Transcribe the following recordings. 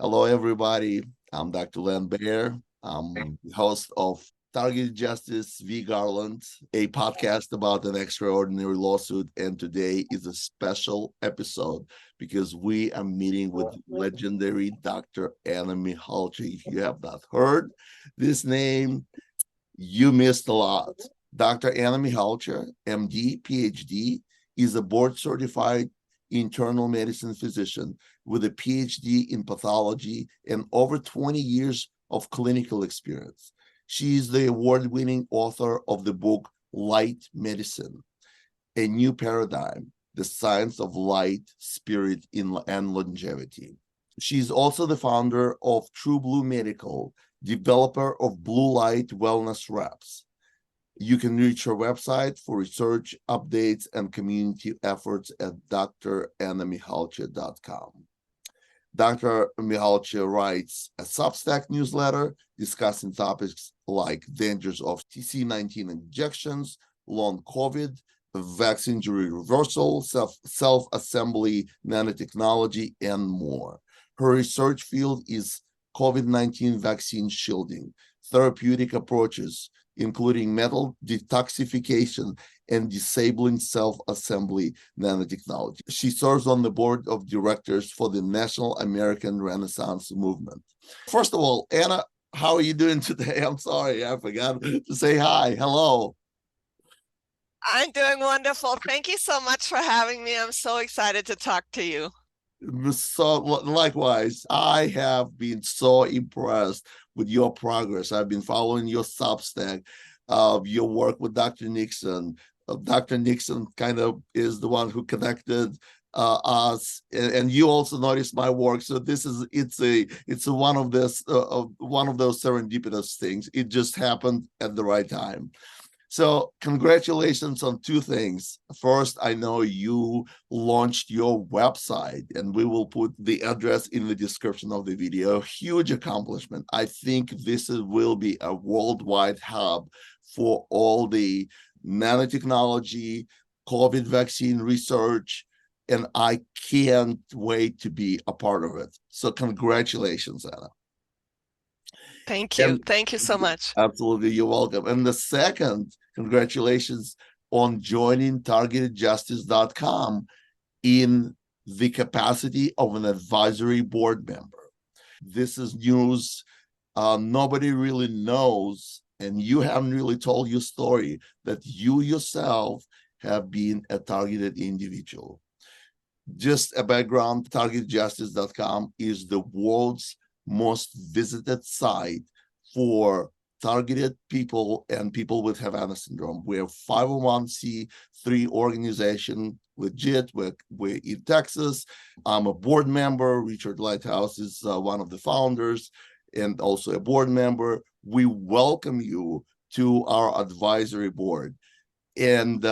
Hello, everybody. I'm Dr. Len Bear. I'm the host of Targeted Justice v. Garland, a podcast about an extraordinary lawsuit. And today is a special episode because we are meeting with legendary Dr. Anna Mihalcea. If you have not heard this name, you missed a lot. Dr. Anna Mihalcea, MD, PhD, is a board certified internal medicine physician with a PhD in pathology and over 20 years of clinical experience. She is the award winning author of the book Light Medicine, A New Paradigm, The Science of Light, Spirit, and Longevity. She's also the founder of True Blue Medical, developer of Blue Light Wellness Wraps. You can reach her website for research, updates, and community efforts at drannamihalcea.com. Dr. Mihalcea writes a Substack newsletter discussing topics like dangers of TC19 injections, long COVID, vaccine injury reversal, self-assembly nanotechnology, and more. Her research field is COVID-19 vaccine shielding, therapeutic approaches, including metal detoxification and disabling self-assembly nanotechnology. She serves on the board of directors for the National American Renaissance Movement. First of all, Anna, how are you doing today? I'm sorry, I forgot to say hi. Hello. I'm doing wonderful. Thank you so much for having me. I'm so excited to talk to you. So likewise, I have been so impressed with your progress. I've been following your Substack, your work with Dr. Nixon. Dr. Nixon kind of is the one who connected us, and you also noticed my work. So it's a one of those serendipitous things. It just happened at the right time. So, congratulations on two things. First, I know you launched your website, and we will put the address in the description of the video. Huge accomplishment. I think will be a worldwide hub for all the nanotechnology, COVID vaccine research, and I can't wait to be a part of it. So, congratulations, Anna. Thank you. And Thank you so much. absolutely, you're welcome. And the second, congratulations on joining targetedjustice.com in the capacity of an advisory board member. This is news nobody really knows, and you haven't really told your story that you yourself have been a targeted individual. Just a background, targetedjustice.com is the world's most visited site for targeted people and people with Havana syndrome. We're a 501c3 organization, legit. We're in Texas. I'm a board member. Richard Lighthouse is one of the founders and also a board member. We welcome you to our advisory board. And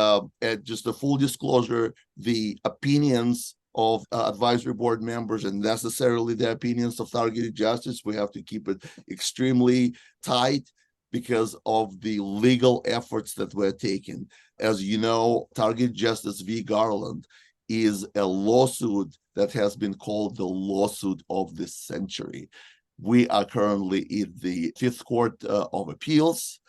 just a full disclosure, the opinions of advisory board members and necessarily the opinions of targeted justice, we have to keep it extremely tight because of the legal efforts that we're taking. As you know, Targeted Justice v. Garland is a lawsuit that has been called the lawsuit of the century. We are currently in the Fifth Court of Appeals,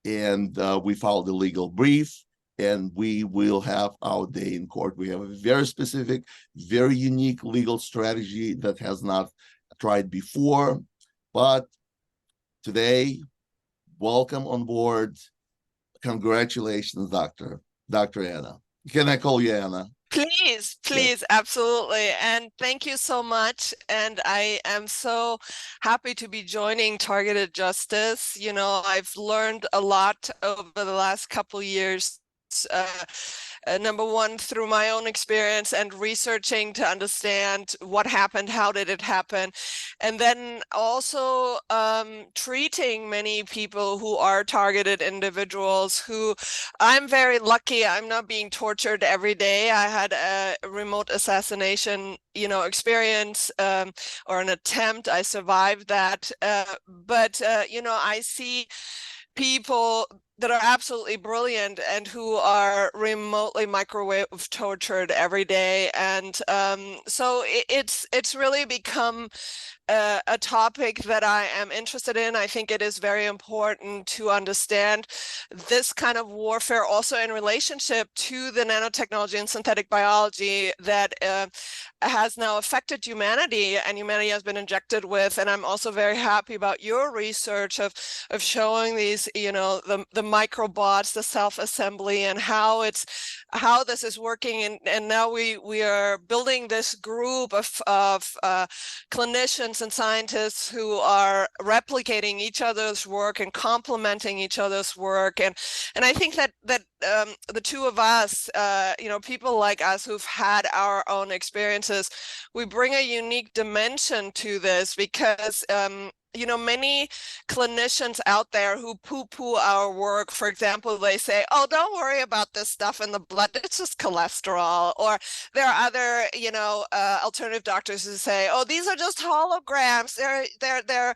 and we filed a legal brief, and we will have our day in court. We have a very specific, very unique legal strategy that has not tried before. But today, welcome on board. Congratulations, Dr. Anna. Can I call you Anna? Please, Yeah. please, absolutely. And thank you so much. And I am so happy to be joining Targeted Justice. You know, I've learned a lot over the last couple years. Number one, through my own experience and researching to understand what happened, how did it happen, and then also treating many people who are targeted individuals who I'm very lucky. I'm not being tortured every day. I had a remote assassination, experience or an attempt. I survived that. But I see people that are absolutely brilliant and who are remotely microwave tortured every day. And so it's really become a topic that I am interested in. I think it is very important to understand this kind of warfare also in relationship to the nanotechnology and synthetic biology that has now affected humanity, and humanity has been injected with. And I'm also very happy about your research of showing these, the microbots, the self-assembly, and how this is working. And now we are building this group of clinicians and scientists who are replicating each other's work and complementing each other's work. And I think that the two of us, people like us who've had our own experiences, we bring a unique dimension to this, because many clinicians out there who poo-poo our work, for example, they say, oh, don't worry about this stuff in the blood, it's just cholesterol. Or there are other, alternative doctors who say, oh, these are just holograms. They're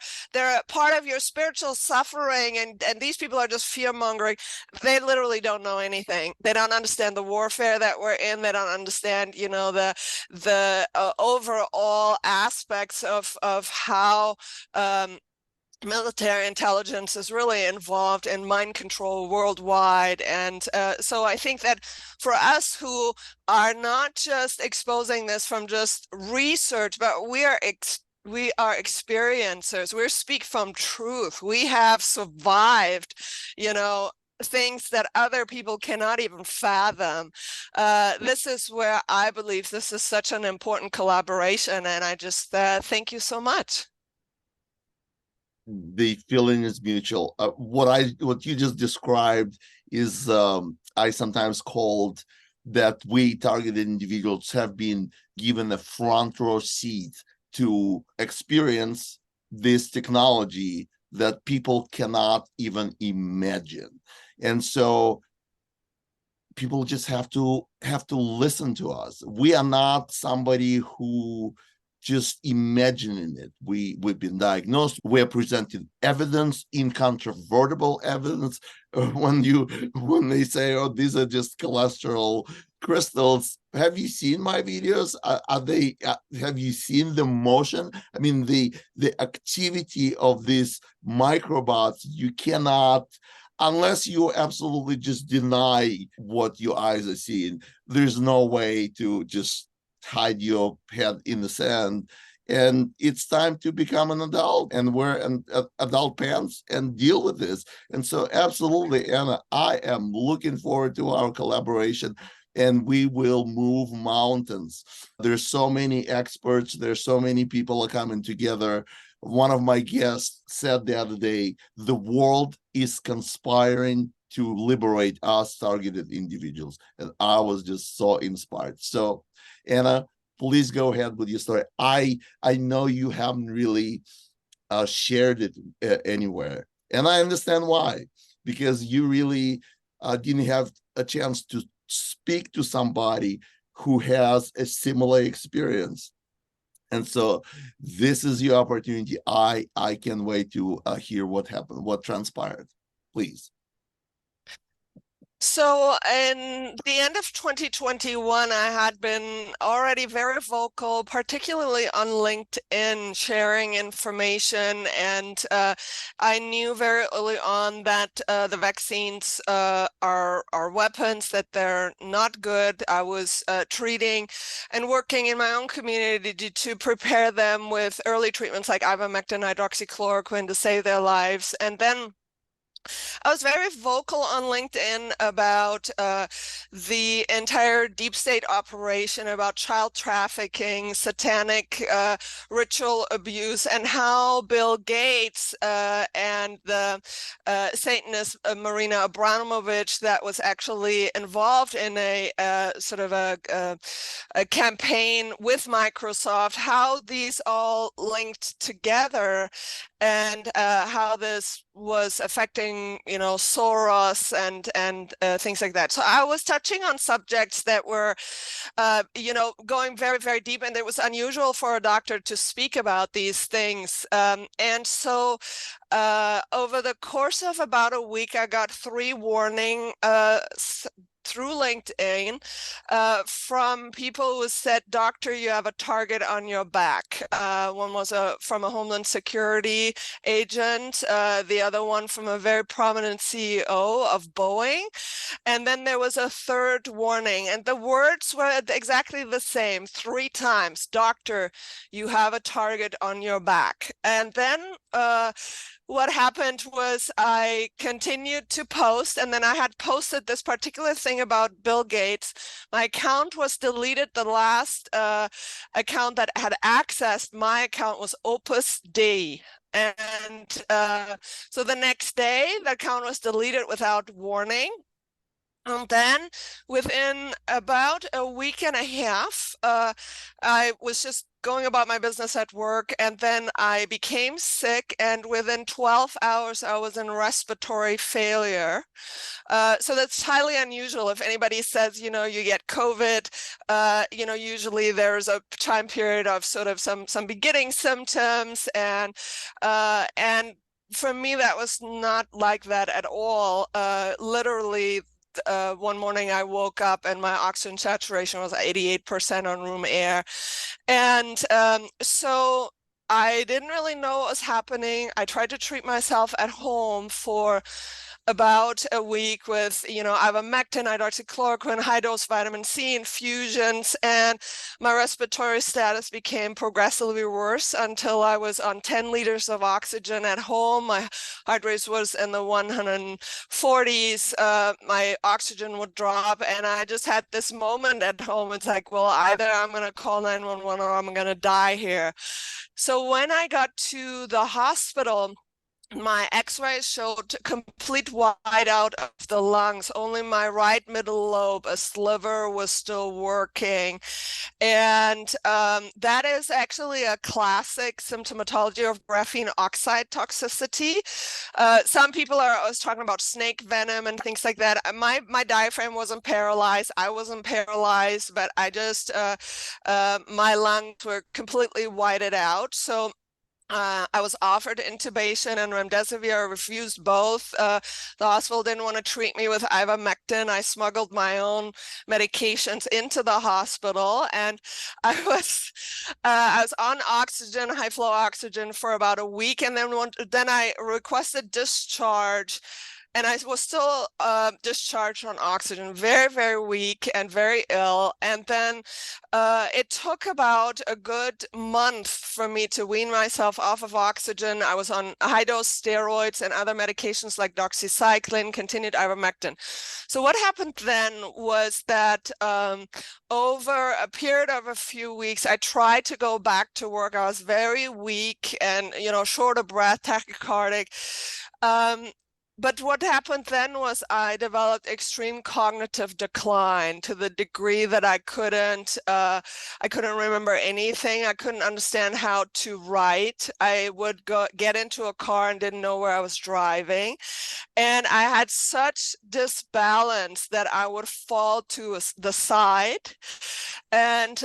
a part of your spiritual suffering, and these people are just fear-mongering. They literally don't know anything. They don't understand the warfare that we're in. They don't understand, the overall aspects of how military intelligence is really involved in mind control worldwide. And so I think that for us who are not just exposing this from just research, but we are experiencers. We speak from truth. We have survived, things that other people cannot even fathom. This is where I believe this is such an important collaboration, and I just thank you so much. The feeling is mutual. What you just described is I sometimes called that we targeted individuals have been given a front row seat to experience this technology that people cannot even imagine. And so people just have to listen to us. We are not somebody who just imagining it. We've been diagnosed. We're presenting evidence, incontrovertible evidence. When they say, "Oh, these are just cholesterol crystals," have you seen my videos? Are they? Have you seen the motion? I mean, the activity of these microbots. You cannot, unless you absolutely just deny what your eyes are seeing. There's no way to just hide your head in the sand. And it's time to become an adult and wear adult pants and deal with this. And so absolutely, Anna, I am looking forward to our collaboration, and we will move mountains. There's so many experts, there's so many people are coming together. One of my guests said the other day, the world is conspiring to liberate us targeted individuals. And I was just so inspired. So Anna, please go ahead with your story. I know you haven't really shared it anywhere, and I understand why, because you really didn't have a chance to speak to somebody who has a similar experience. And so this is your opportunity. I can't wait to hear what happened, what transpired. Please. So in the end of 2021, I had been already very vocal, particularly on LinkedIn, sharing information. And I knew very early on that the vaccines are weapons, that they're not good. I was treating and working in my own community to prepare them with early treatments like ivermectin, hydroxychloroquine to save their lives. And then I was very vocal on LinkedIn about the entire deep state operation, about child trafficking, satanic ritual abuse, and how Bill Gates and the Satanist Marina Abramovich, that was actually involved in a sort of a campaign with Microsoft, how these all linked together, and how this was affecting including, Soros and things like that. So I was touching on subjects that were, going very, very deep, and it was unusual for a doctor to speak about these things. And so over the course of about a week, I got 3 warning through LinkedIn from people who said, "Doctor, you have a target on your back." One was from a Homeland Security agent, the other one from a very prominent CEO of Boeing. And then there was a third warning, and the words were exactly the same 3 times: "Doctor, you have a target on your back." And then what happened was I continued to post, and then I had posted this particular thing about Bill Gates. My account was deleted. The last account that had accessed my account was Opus Dei. And so the next day, the account was deleted without warning. And then within about a week and a half, I was just going about my business at work, and then I became sick, and within 12 hours, I was in respiratory failure. So that's highly unusual. If anybody says, you get COVID, usually there's a time period of sort of some beginning symptoms, and for me, that was not like that at all. Literally, one morning I woke up and my oxygen saturation was 88% on room air. And so I didn't really know what was happening. I tried to treat myself at home for about a week with, ivermectin, hydroxychloroquine, high-dose vitamin C infusions, and my respiratory status became progressively worse until I was on 10 liters of oxygen at home. My heart rate was in the 140s. My oxygen would drop, and I just had this moment at home. It's like, well, either I'm going to call 911 or I'm going to die here. So when I got to the hospital, my x-rays showed complete whiteout of the lungs. Only my right middle lobe, a sliver, was still working. And that is actually a classic symptomatology of graphene oxide toxicity. Some people are always talking about snake venom and things like that. My diaphragm wasn't paralyzed. I wasn't paralyzed, but I just, my lungs were completely whited out. So I was offered intubation and remdesivir. I refused both. The hospital didn't want to treat me with ivermectin. I smuggled my own medications into the hospital, and I was on oxygen, high flow oxygen, for about a week, and then I requested discharge. And I was still discharged on oxygen, very, very weak and very ill. And then it took about a good month for me to wean myself off of oxygen. I was on high-dose steroids and other medications like doxycycline, continued ivermectin. So what happened then was that over a period of a few weeks, I tried to go back to work. I was very weak and, short of breath, tachycardic. But what happened then was I developed extreme cognitive decline to the degree that I couldn't remember anything. I couldn't understand how to write. I would get into a car and didn't know where I was driving. And I had such disbalance that I would fall to the side and,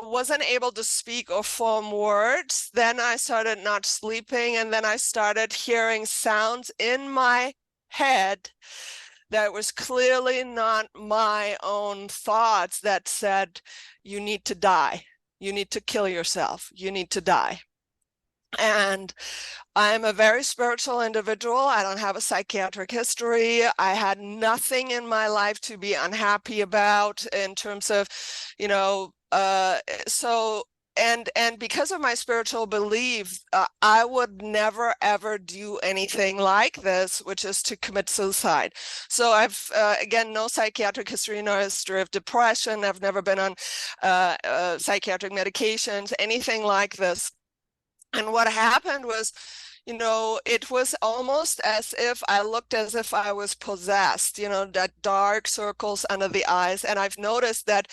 wasn't able to speak or form words. Then I started not sleeping, and then I started hearing sounds in my head that was clearly not my own thoughts that said, "You need to die. You need to kill yourself. You need to die." And I'm a very spiritual individual. I don't have a psychiatric history. I had nothing in my life to be unhappy about in terms of, and because of my spiritual belief, I would never, ever do anything like this, which is to commit suicide. So I've, again, no psychiatric history, no history of depression. I've never been on psychiatric medications, anything like this. And what happened was, it was almost as if I looked as if I was possessed, that dark circles under the eyes. And I've noticed that,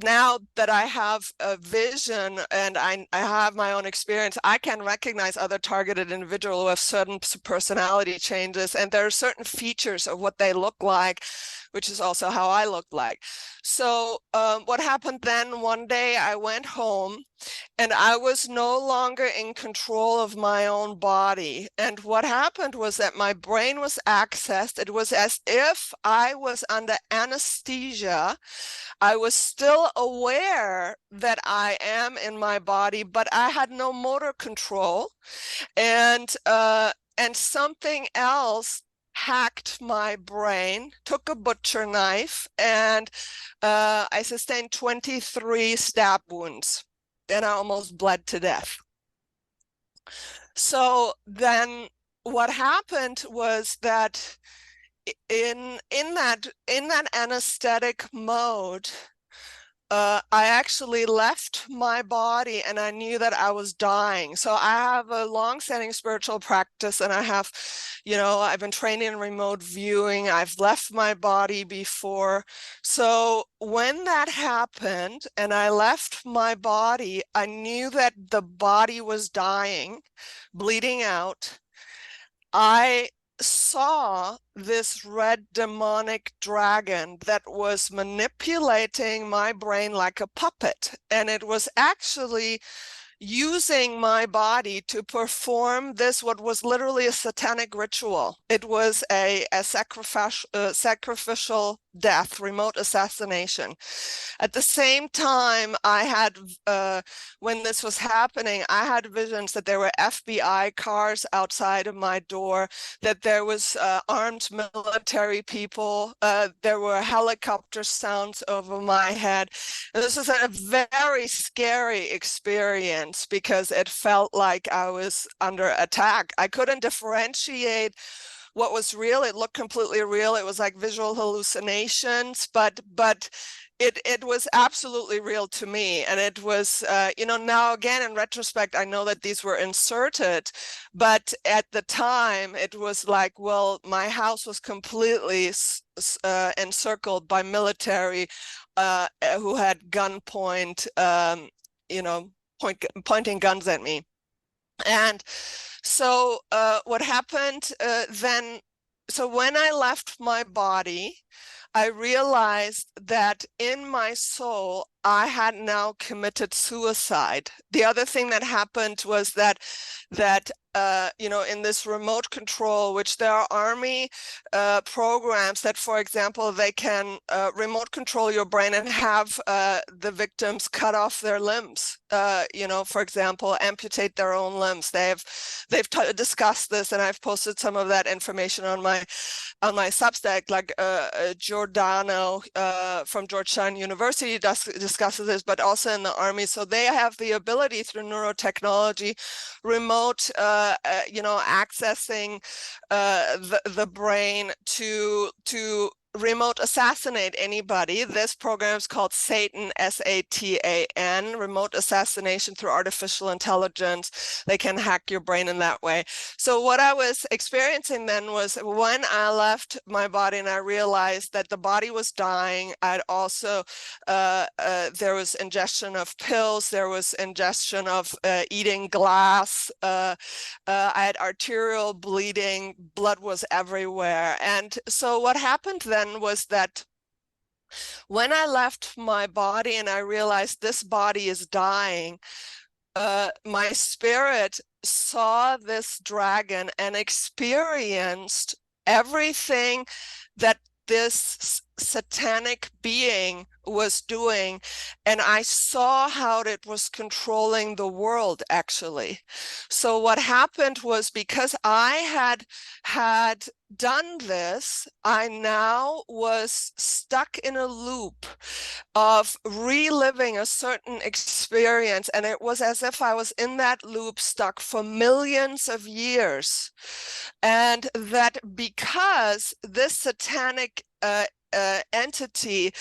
now that I have a vision and I have my own experience, I can recognize other targeted individuals who have certain personality changes, and there are certain features of what they look like, which is also how I looked like. So what happened then, one day I went home and I was no longer in control of my own body. And what happened was that my brain was accessed. It was as if I was under anesthesia. I was still aware that I am in my body, but I had no motor control. And something else hacked my brain, took a butcher knife, and I sustained 23 stab wounds. And I almost bled to death. So then what happened was that in that anesthetic mode, I actually left my body and I knew that I was dying. So I have a long-standing spiritual practice, and I've been trained in remote viewing. I've left my body before. So when that happened and I left my body, I knew that the body was dying, bleeding out. I saw this red demonic dragon that was manipulating my brain like a puppet, and it was actually using my body to perform what was literally a satanic ritual. It was a sacrificial death, remote assassination. At the same time, when this was happening, I had visions that there were FBI cars outside of my door, that there was armed military people, there were helicopter sounds over my head. And this was a very scary experience because it felt like I was under attack. I couldn't differentiate what was real. It looked completely real. It was like visual hallucinations, but it was absolutely real to me. And it was, now again, in retrospect, I know that these were inserted, but at the time it was like, well, my house was completely encircled by military who had gunpoint, pointing guns at me. And so what happened then, so when I left my body, I realized that in my soul, I had now committed suicide. The other thing that happened was that in this remote control, which there are army programs that, for example, they can remote control your brain and have the victims cut off their limbs, for example, amputate their own limbs. They've discussed this, and I've posted some of that information on my Substack. Like Giordano from Georgetown University discusses this, but also in the Army. So they have the ability through neurotechnology, remote, accessing the brain to remote assassinate anybody. This program is called Satan, SATAN, remote assassination through artificial intelligence. They can hack your brain in that way. So what I was experiencing then was when I left my body and I realized that the body was dying, I'd also, there was ingestion of pills, there was ingestion of eating glass, I had arterial bleeding, blood was everywhere. And so what happened then was that when I left my body and I realized this body is dying, my spirit saw this dragon and experienced everything that this satanic being was doing, and I saw how it was controlling the world, actually. So what happened was, because I had done this, I now was stuck in a loop of reliving a certain experience, and it was as if I was in that loop stuck for millions of years. And that because this satanic entity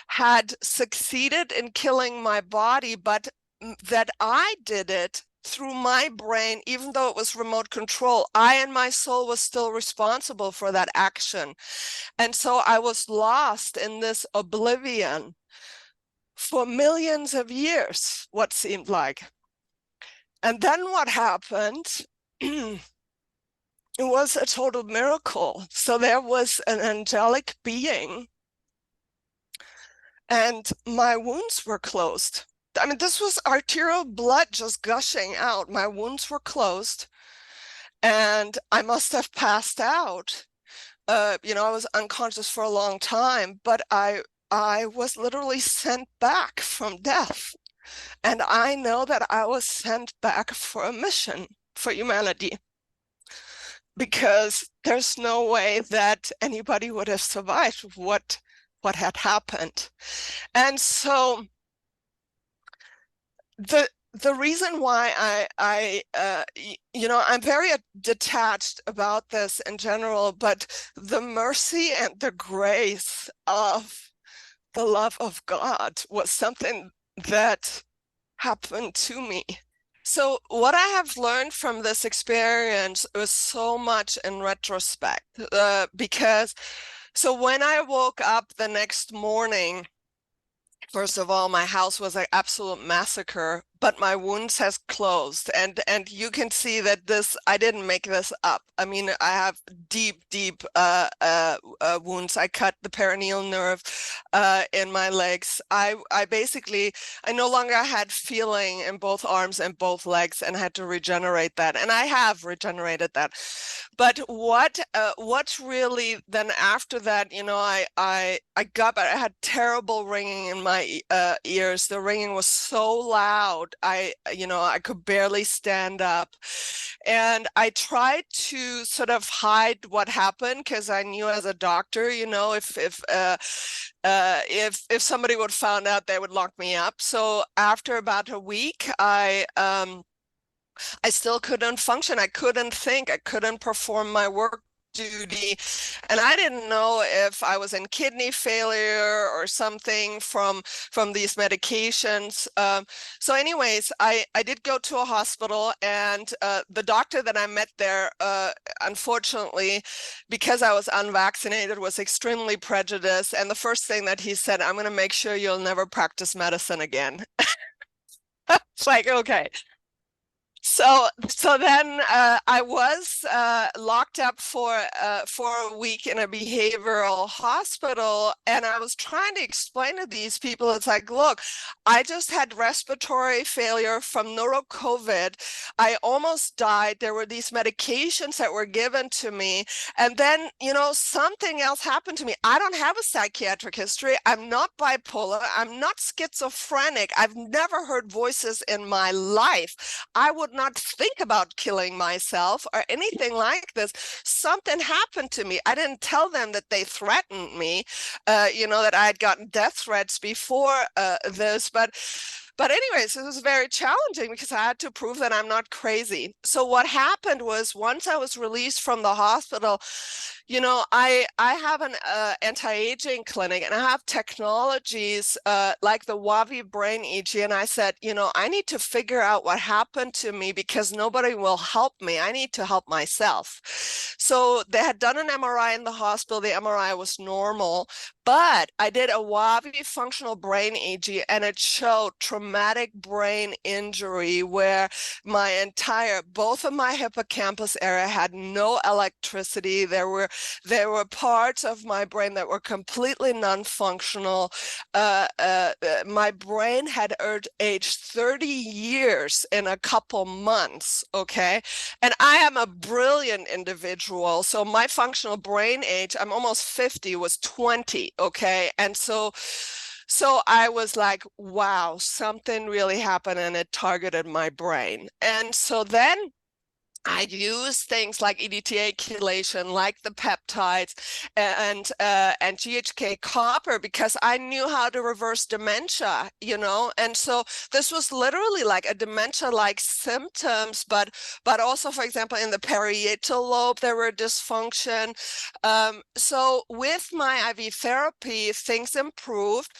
had succeeded in killing my body, but that I did it through my brain, even though it was remote control. I and my soul was still responsible for that action. And so I was lost in this oblivion for millions of years, what seemed like. And then what happened? It was a total miracle. So there was an angelic being, and my wounds were closed. I mean, this was arterial blood just gushing out. My wounds were closed, and I must have passed out. I was unconscious for a long time, but I was literally sent back from death. And I know that I was sent back for a mission for humanity, because there's no way that anybody would have survived what had happened. And so the reason why I'm very detached about this in general, but the mercy and the grace of the love of God was something that happened to me. So what I have learned from this experience was so much in retrospect, because so when I woke up the next morning, first of all, my house was an absolute massacre, but my wounds has closed, and you can see that I didn't make this up. I mean, I have deep wounds. I cut the perineal nerve in my legs. I basically no longer had feeling in both arms and both legs, and had to regenerate that, and I have regenerated that. But what's really then after that, I had terrible ringing in my ears. The ringing was so loud. I could barely stand up, and I tried to sort of hide what happened, because I knew as a doctor, if somebody would found out, they would lock me up. So after about a week, I still couldn't function. I couldn't think. I couldn't perform my work duty. And I didn't know if I was in kidney failure or something from these medications. So anyways, I did go to a hospital, and the doctor that I met there, unfortunately, because I was unvaccinated, was extremely prejudiced. And the first thing that he said, "I'm going to make sure you'll never practice medicine again." It's like, okay. So then I was locked up for a week in a behavioral hospital, and I was trying to explain to these people, it's like, look, I just had respiratory failure from neuro-COVID. I almost died. There were these medications that were given to me, and then, something else happened to me. I don't have a psychiatric history. I'm not bipolar. I'm not schizophrenic. I've never heard voices in my life. I would not think about killing myself or anything like this. Something happened to me. I didn't tell them that they threatened me, that I had gotten death threats before this, but anyways, it was very challenging because I had to prove that I'm not crazy. So what happened was, once I was released from the hospital, I have an anti-aging clinic, and I have technologies like the Wavi brain EEG. And I said, I need to figure out what happened to me, because nobody will help me. I need to help myself. So they had done an MRI in the hospital. The MRI was normal, but I did a Wavi functional brain EEG, and it showed traumatic brain injury where both of my hippocampus area had no electricity. There were parts of my brain that were completely non-functional. My brain had aged 30 years in a couple months, okay? And I am a brilliant individual. So my functional brain age, I'm almost 50, was 20, okay? And so I was like, wow, something really happened, and it targeted my brain. And so then I use things like EDTA chelation, like the peptides, and GHK copper, because I knew how to reverse dementia, and so this was literally like a dementia-like symptoms, but also, for example, in the parietal lobe there were dysfunction. So with my IV therapy, things improved.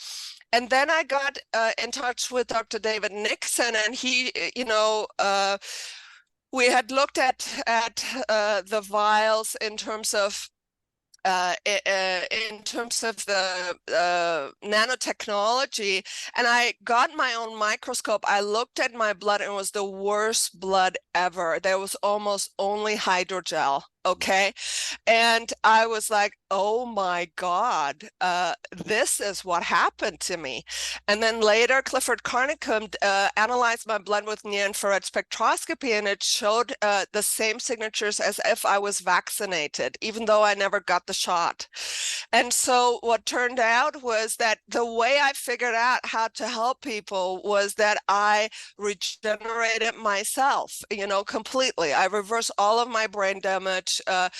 and then I got in touch with Dr. David Nixon, and he, we had looked at the vials in terms of in terms of the nanotechnology, and I got my own microscope. I looked at my blood, and it was the worst blood ever. There was almost only hydrogel. Okay. And I was like, oh my God, this is what happened to me. And then later, Clifford Carnicom analyzed my blood with near-infrared spectroscopy, and it showed the same signatures as if I was vaccinated, even though I never got the shot. And so what turned out was that the way I figured out how to help people was that I regenerated myself, completely. I reversed all of my brain damage. I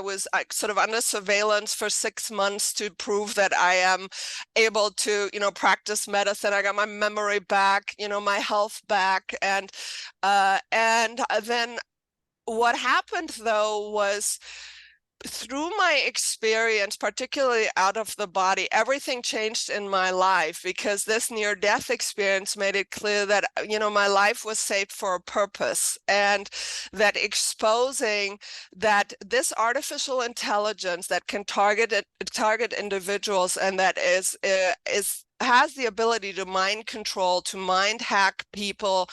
was sort of under surveillance for 6 months to prove that I am able to, practice medicine. I got my memory back, my health back. And then what happened though was, through my experience, particularly out of the body, everything changed in my life, because this near-death experience made it clear that, my life was saved for a purpose, and that exposing that this artificial intelligence that can target individuals, and that has the ability to mind control, to mind hack people,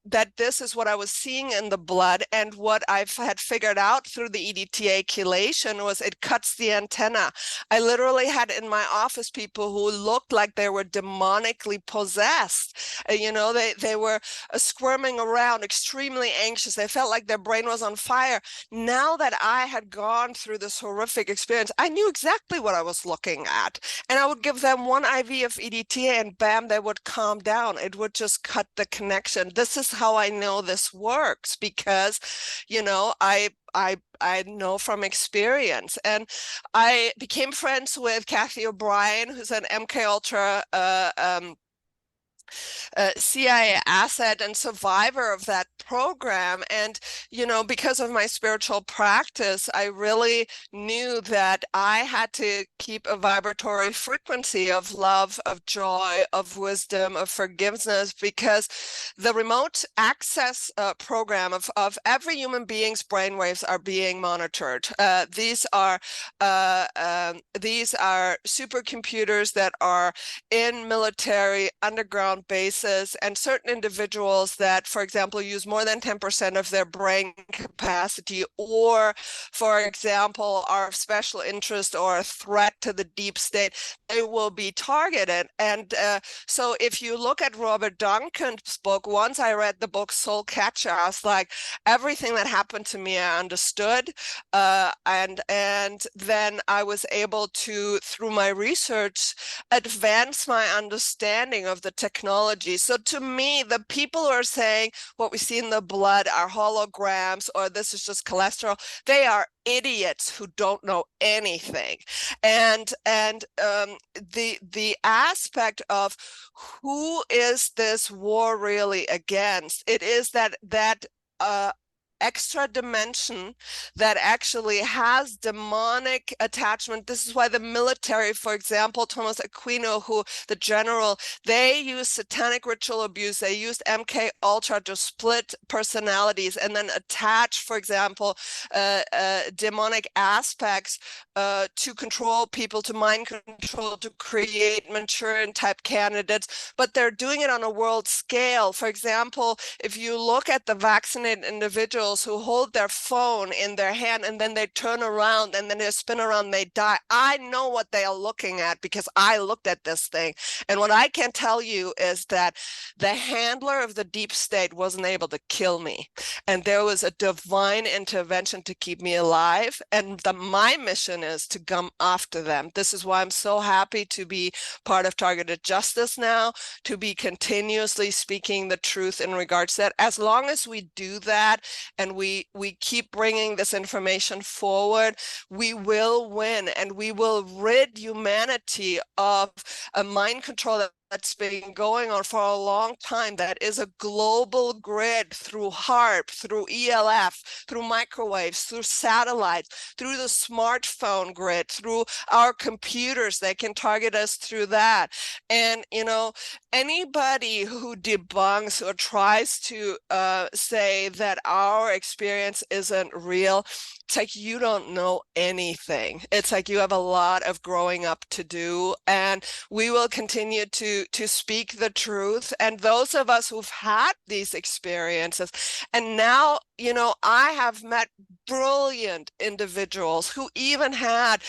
that this is what I was seeing in the blood. And what I've had figured out through the EDTA chelation was it cuts the antenna. I literally had in my office people who looked like they were demonically possessed. They were squirming around, extremely anxious. They felt like their brain was on fire. Now that I had gone through this horrific experience, I knew exactly what I was looking at. And I would give them one IV of EDTA, and bam, they would calm down. It would just cut the connection. This is how I know this works, because, I know from experience. And I became friends with Kathy O'Brien, who's an MK Ultra CIA asset and survivor of that program. And, because of my spiritual practice, I really knew that I had to keep a vibratory frequency of love, of joy, of wisdom, of forgiveness, because the remote access program of every human being's brainwaves are being monitored. These are supercomputers that are in military underground bases, and certain individuals that, for example, use more than 10% of their brain capacity, or, for example, are of special interest or a threat to the deep state, they will be targeted. And so if you look at Robert Duncan's book, once I read the book Soul Catcher, I was like, everything that happened to me, I understood. And then I was able to, through my research, advance my understanding of the technology. So to me, the people who are saying what we see in the blood are holograms, or this is just cholesterol, they are idiots who don't know anything. And the aspect of who is this war really against? It is that extra dimension that actually has demonic attachment. This is why the military, for example, Thomas Aquino, who the general, they used satanic ritual abuse. They used MK Ultra to split personalities and then attach, for example, demonic aspects to control people, to mind control, to create Manchurian type candidates. But they're doing it on a world scale. For example, if you look at the vaccinated individuals who hold their phone in their hand and then they turn around and then they spin around, they die. I know what they are looking at because I looked at this thing. And what I can tell you is that the handler of the deep state wasn't able to kill me. And there was a divine intervention to keep me alive. And my mission is to come after them. This is why I'm so happy to be part of Targeted Justice now, to be continuously speaking the truth in regards to that. As long as we do that, and we keep bringing this information forward, we will win, and we will rid humanity of a mind control that that's been going on for a long time, that is a global grid through HARP, through ELF, through microwaves, through satellites, through the smartphone grid, through our computers that can target us through that. And, anybody who debunks or tries to say that our experience isn't real, it's like you don't know anything. It's like you have a lot of growing up to do, and we will continue to speak the truth. And those of us who've had these experiences, and now, I have met brilliant individuals who even had,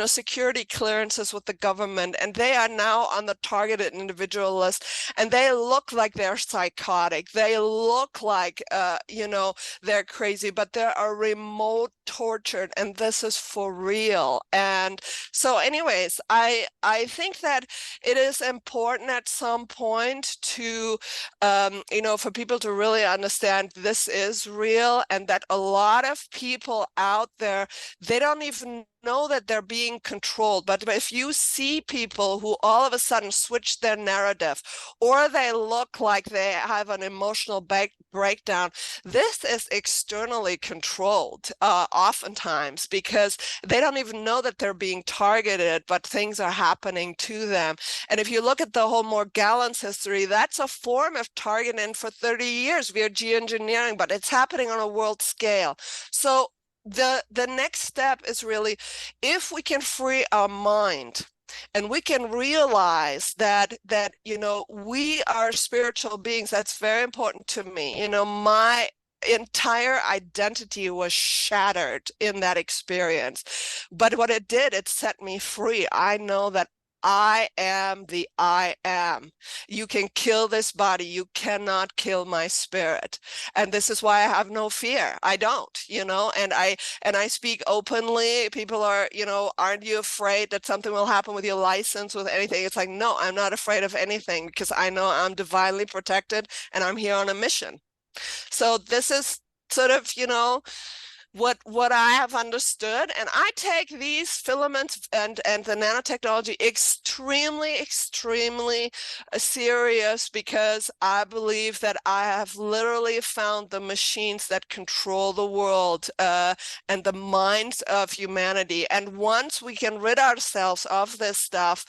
security clearances with the government, and they are now on the targeted individual list, and they look like they're psychotic. They look like, they're crazy, but they are remote tortured, and this is for real. And so anyways, I think that it is important at some point to for people to really understand this is real, and that a lot of people out there, they don't even know that they're being controlled. But if you see people who all of a sudden switch their narrative, or they look like they have an emotional breakdown, this is externally controlled oftentimes, because they don't even know that they're being targeted, but things are happening to them. And if you look at the whole Morgellons history, that's a form of targeting for 30 years via geoengineering, but it's happening on a world scale. So the next step is really, if we can free our mind and we can realize that we are spiritual beings. That's very important to me. My entire identity was shattered in that experience, but what it did, it set me free. I know that I am the I am. You can kill this body, you cannot kill my spirit. And this is why I have no fear. I don't, and I speak openly. People are, aren't you afraid that something will happen with your license, with anything? It's like, no, I'm not afraid of anything, because I know I'm divinely protected and I'm here on a mission. So this is sort of, what I have understood. And I take these filaments and the nanotechnology extremely serious, because I believe that I have literally found the machines that control the world and the minds of humanity. And once we can rid ourselves of this stuff,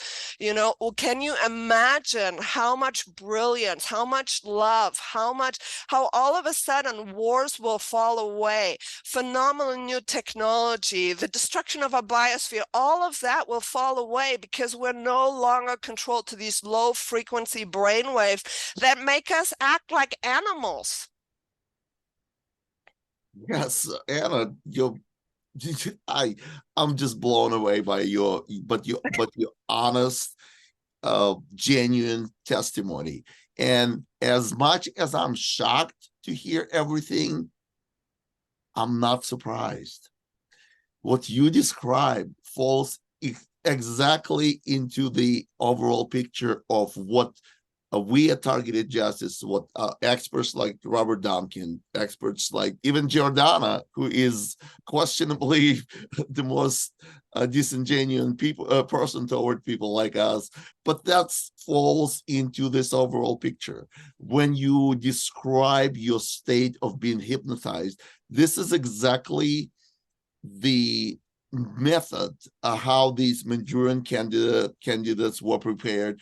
can you imagine how much brilliance, how much love, how all of a sudden wars will fall away, phenomenal new technology, the destruction of our biosphere, all of that will fall away, because we're no longer controlled to these low frequency brainwaves that make us act like animals. Yes, Anna, I'm just blown away by your honest, genuine testimony. And as much as I'm shocked to hear everything, I'm not surprised. What you describe falls exactly into the overall picture of what we at Targeted Justice, what experts like Robert Duncan, experts like even Giordana, who is questionably the most disingenuous person toward people like us, but that falls into this overall picture. When you describe your state of being hypnotized, this is exactly the method how these Manchurian candidates were prepared.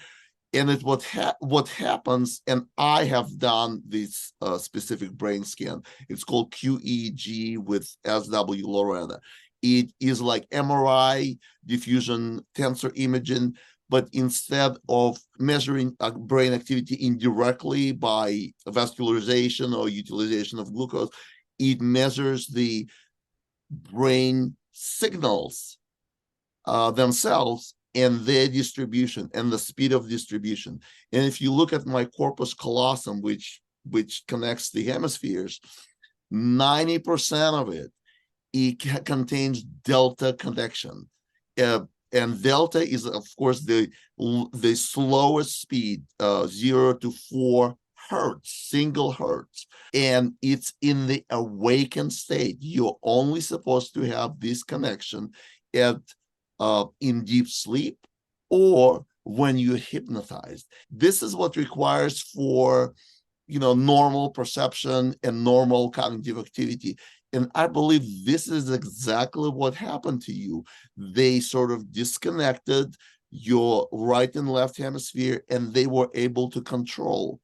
And what happens, and I have done this specific brain scan. It's called QEEG with SW Loretta. It is like MRI, diffusion tensor imaging, but instead of measuring brain activity indirectly by vascularization or utilization of glucose, it measures the brain signals themselves and their distribution and the speed of distribution. And if you look at my corpus callosum, which connects the hemispheres, 90% of it contains delta connection. And delta is, of course, the slowest speed, 0 to 4 hertz, single hertz. And it's in the awakened state. You're only supposed to have this connection at in deep sleep or when you're hypnotized. This is what requires for normal perception and normal cognitive activity. And I believe this is exactly what happened to you. They sort of disconnected your right and left hemisphere, and they were able to control.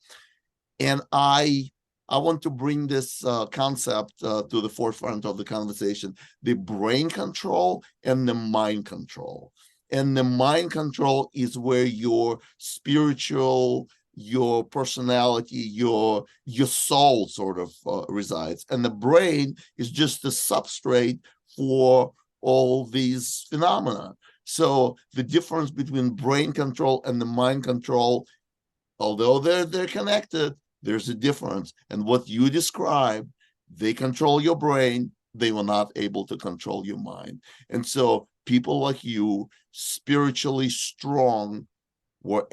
And I want to bring this concept to the forefront of the conversation: the brain control and the mind control. And the mind control is where your spiritual, your personality, your soul sort of resides. And the brain is just the substrate for all these phenomena. So the difference between brain control and the mind control, although they're connected, there's a difference. And what you describe, they control your brain, they were not able to control your mind. And so people like you, spiritually strong, were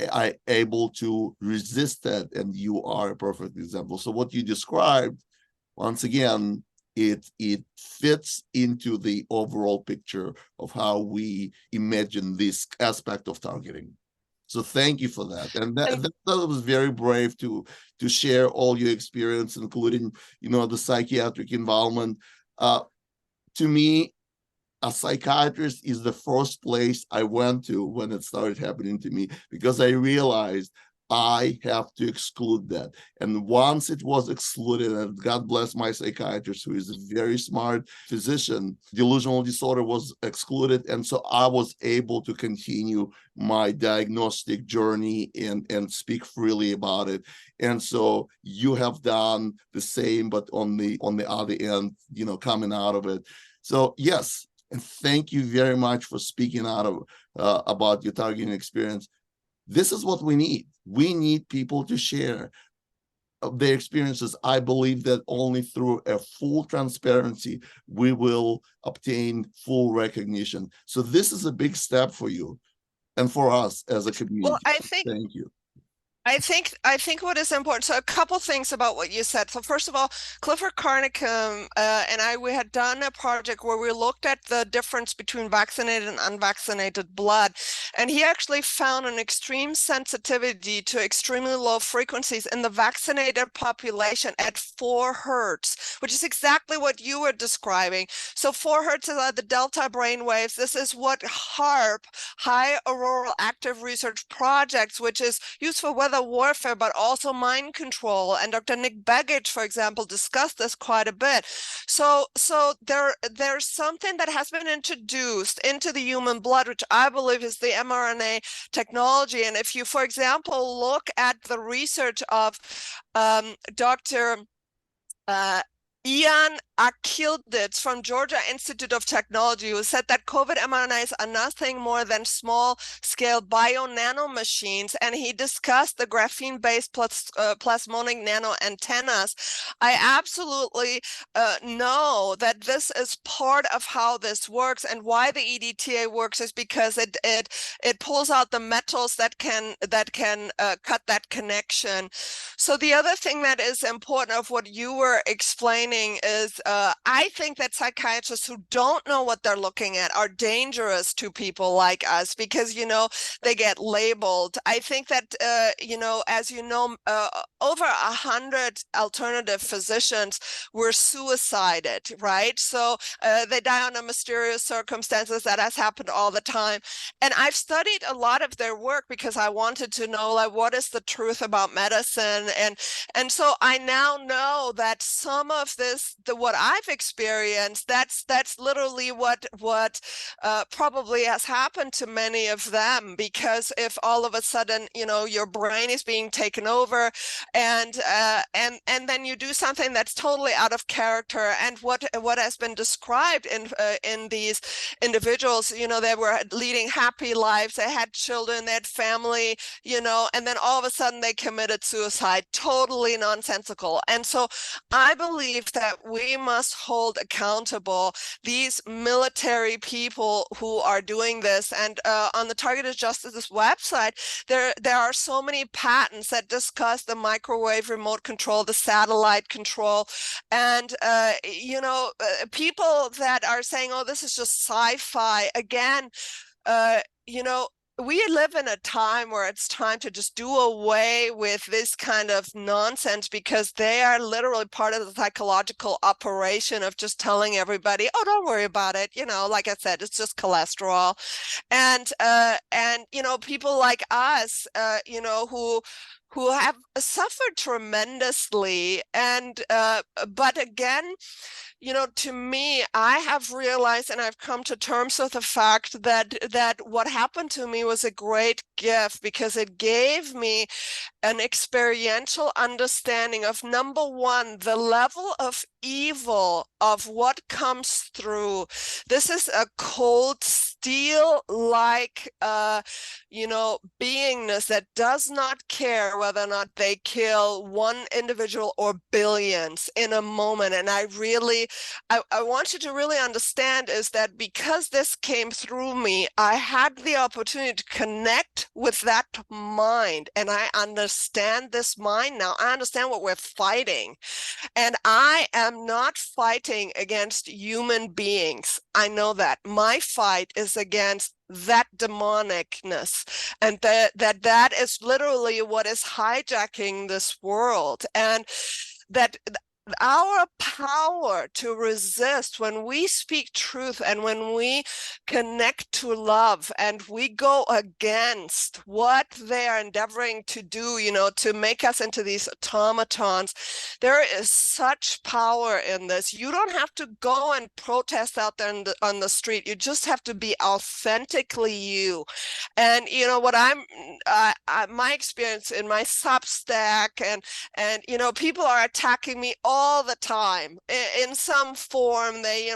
able to resist that, and you are a perfect example. So what you described, once again, it fits into the overall picture of how we imagine this aspect of targeting. So thank you for that. And that was very brave to share all your experience, including, the psychiatric involvement. To me, a psychiatrist is the first place I went to when it started happening to me, because I realized I have to exclude that. And once it was excluded, and God bless my psychiatrist, who is a very smart physician, delusional disorder was excluded. And so I was able to continue my diagnostic journey and speak freely about it. And so you have done the same, but on the other end, coming out of it. So yes, and thank you very much for speaking out of about your targeting experience. This is what we need. We need people to share their experiences. I believe that only through a full transparency, we will obtain full recognition. So this is a big step for you and for us as a Well, community. Thank you. I think what is important. So a couple things about what you said. So first of all, Clifford Carnicum and we had done a project where we looked at the difference between vaccinated and unvaccinated blood, and he actually found an extreme sensitivity to extremely low frequencies in the vaccinated population at 4 hertz, which is exactly what you were describing. So 4 hertz are the delta brain waves. This is what HAARP, High Auroral Active Research Projects, which is used for weather warfare, but also mind control. And Dr. Nick Begich, for example, discussed this quite a bit. So there's something that has been introduced into the human blood, which I believe is the mRNA technology. And if you, for example, look at the research of Dr. Ian Akilditz from Georgia Institute of Technology, who said that COVID mRNAs are nothing more than small-scale bio-nano machines, and he discussed the graphene-based plasmonic nano antennas. I absolutely know that this is part of how this works, and why the EDTA works is because it pulls out the metals that can cut that connection. So the other thing that is important of what you were explaining is I think that psychiatrists who don't know what they're looking at are dangerous to people like us, because they get labeled. I think that as over 100 alternative physicians were suicided, right? So they die under mysterious circumstances. That has happened all the time. And I've studied a lot of their work because I wanted to know, like, what is the truth about medicine. And so I now know that some of what I've experienced, that's literally what probably has happened to many of them. Because if all of a sudden your brain is being taken over, and then you do something that's totally out of character, and what has been described in these individuals, they were leading happy lives, they had children, they had family, and then all of a sudden they committed suicide. Totally nonsensical. And so I believe that we must hold accountable these military people who are doing this. And on the Targeted Justice's website, there are so many patents that discuss the microwave remote control, the satellite control, and people that are saying, oh, this is just sci-fi. Again, we live in a time where it's time to just do away with this kind of nonsense, because they are literally part of the psychological operation of just telling everybody, oh, don't worry about it. Like I said, it's just cholesterol. And people like us, who have suffered tremendously. And but again, to me, I have realized, and I've come to terms with the fact that what happened to me was a great gift, because it gave me an experiential understanding of, number one, the level of evil of what comes through. This is a cold steel like beingness that does not care whether or not they kill one individual or billions in a moment. And I want you to really understand is that because this came through me, I had the opportunity to connect with that mind, and I understand this mind now. I understand what we're fighting, and I am not fighting against human beings. I know that my fight is against that demonicness, and that is literally what is hijacking this world. And that our power to resist, when we speak truth and when we connect to love and we go against what they are endeavoring to do, to make us into these automatons, there is such power in this. You don't have to go and protest out there on the street. You just have to be authentically you. And what my experience in my Substack, and people are attacking me all the time in some form. They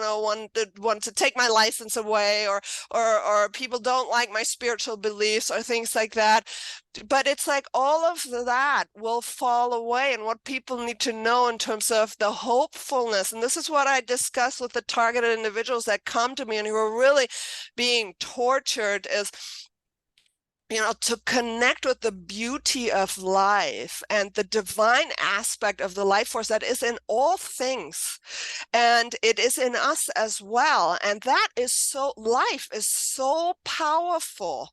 want to take my license away, or people don't like my spiritual beliefs or things like that. But it's like all of that will fall away. And what people need to know in terms of the hopefulness, and this is what I discuss with the targeted individuals that come to me and who are really being tortured, is to connect with the beauty of life and the divine aspect of the life force that is in all things. And it is in us as well. And that is life is so powerful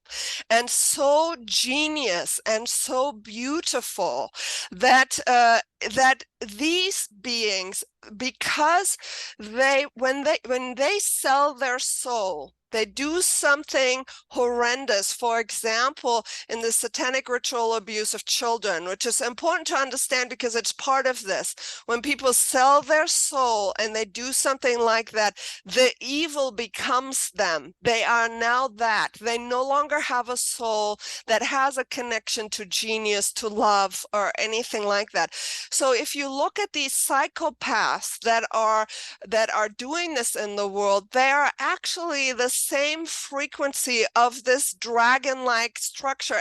and so genius and so beautiful that that these beings, because when they sell their soul, they do something horrendous. For example, in the satanic ritual abuse of children, which is important to understand because it's part of this. When people sell their soul and they do something like that, the evil becomes them. They are now that. They no longer have a soul that has a connection to genius, to love, or anything like that. So if you look at these psychopaths that are doing this in the world, they are actually the same frequency of this dragon-like structure.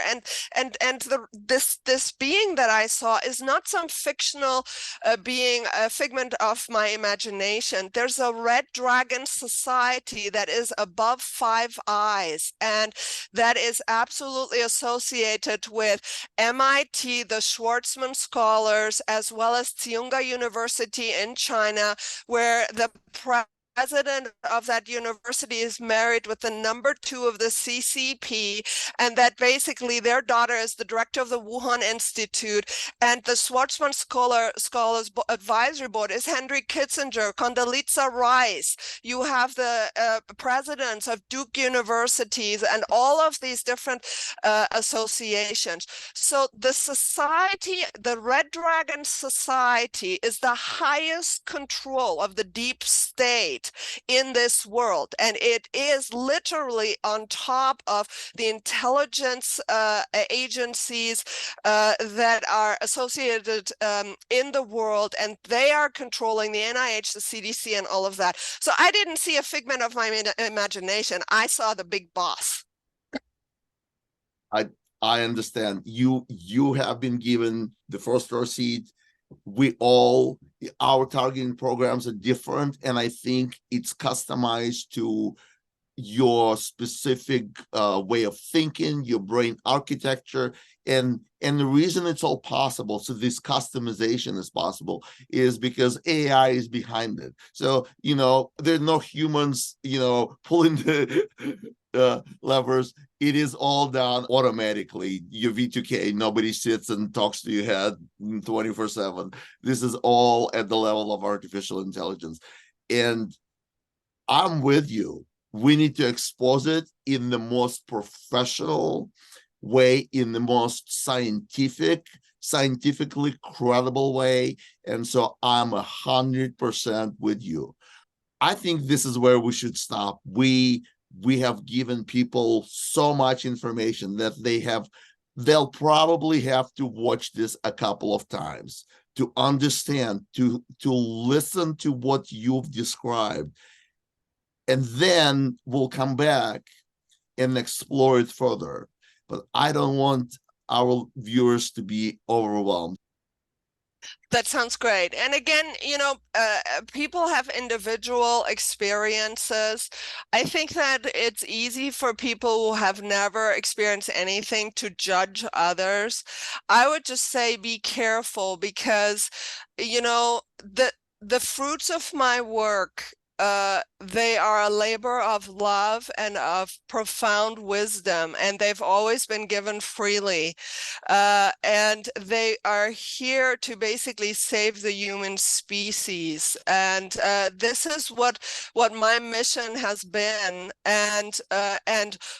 This being that I saw is not some fictional being, a figment of my imagination. There's a red dragon society that is above 5 eyes, and that is absolutely associated with MIT, the Schwarzman scholars, as well as Tsinghua University in China, where the president of that university is married with the number 2 of the CCP, and that basically their daughter is the director of the Wuhan Institute. And the Schwarzman Scholars Advisory Board is Henry Kissinger, Condoleezza Rice. You have the presidents of Duke universities and all of these different associations. So the society, the Red Dragon Society, is the highest control of the deep state in this world, and it is literally on top of the intelligence agencies that are associated in the world, and they are controlling the NIH, the CDC, and all of that. So I didn't see a figment of my imagination. I saw the big boss. I understand. You have been given the first row seat. Our targeting programs are different, and I think it's customized to your specific way of thinking, your brain architecture, and the reason it's all possible, so this customization is possible, is because AI is behind it. So there's no humans pulling the levers. It is all done automatically. Your V2K, nobody sits and talks to your head 24/7. This is all at the level of artificial intelligence, and I'm with you. We need to expose it in the most professional way, in the most scientifically credible way. And so I'm 100% with you. I think this is where we should stop. We have given people so much information that they'll probably have to watch this a couple of times to understand, to listen to what you've described, and then we'll come back and explore it further. But I don't want our viewers to be overwhelmed. That sounds great. And again, people have individual experiences. I think that it's easy for people who have never experienced anything to judge others. I would just say be careful, because, the fruits of my work, they are a labor of love and of profound wisdom, and they've always been given freely. And they are here to basically save the human species. And this is what my mission has been, and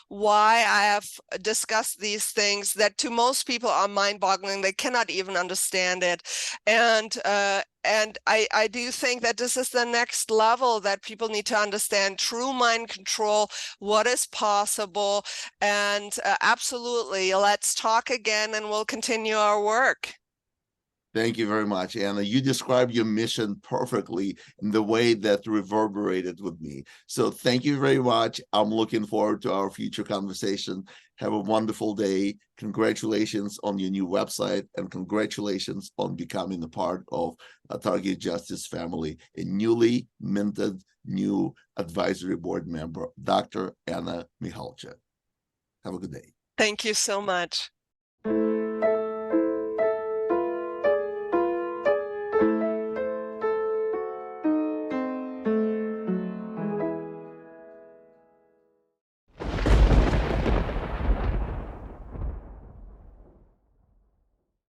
why I have discussed these things that to most people are mind-boggling. They cannot even understand it. And I do think that this is the next level that people need to understand: true mind control, what is possible. And absolutely, let's talk again and we'll continue our work. Thank you very much, Anna. You described your mission perfectly in the way that reverberated with me. So thank you very much. I'm looking forward to our future conversation. Have a wonderful day. Congratulations on your new website, and congratulations on becoming a part of a Targeted Justice family, a newly minted new advisory board member, Dr. Anna Mihalcea. Have a good day. Thank you so much.